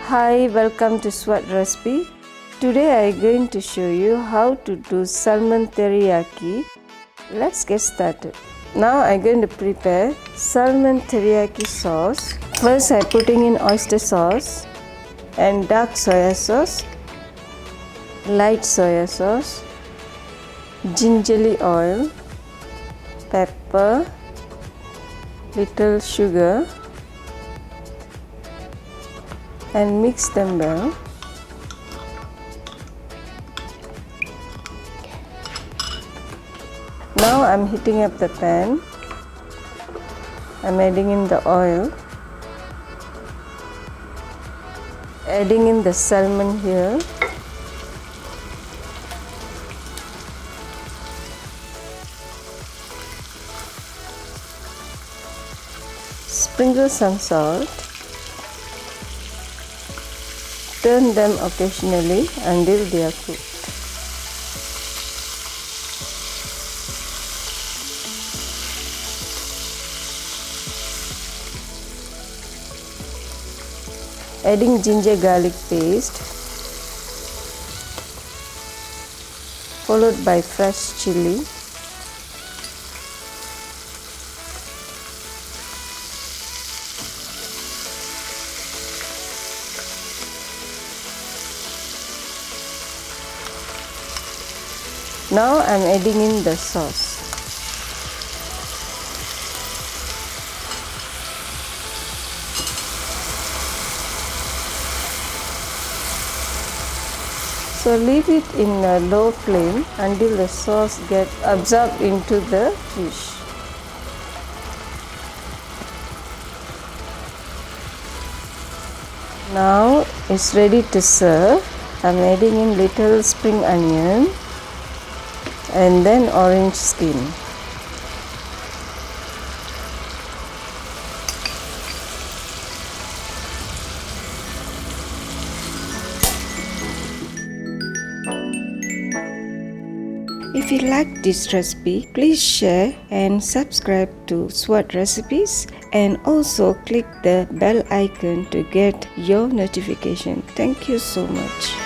Hi, welcome to Sevat recipe. Today I am going to show you how to do salmon teriyaki. Let's get started. Now I am going to prepare salmon teriyaki sauce. First I am putting in oyster sauce and dark soya sauce, light soya sauce, gingelly oil, pepper, little sugar, and mix them well. Now I'm heating up the pan. I'm adding in the oil, adding in the salmon here, sprinkle some salt, turn them occasionally until they are cooked. Adding ginger garlic paste, followed by fresh chili, now I'm adding in the sauce. So leave it in a low flame until the sauce gets absorbed into the fish. Now it's ready to serve. I'm adding in little spring onion and then orange skin. If you like this recipe, please share and subscribe to Sevat recipes and also click the bell icon to get your notification. Thank you so much.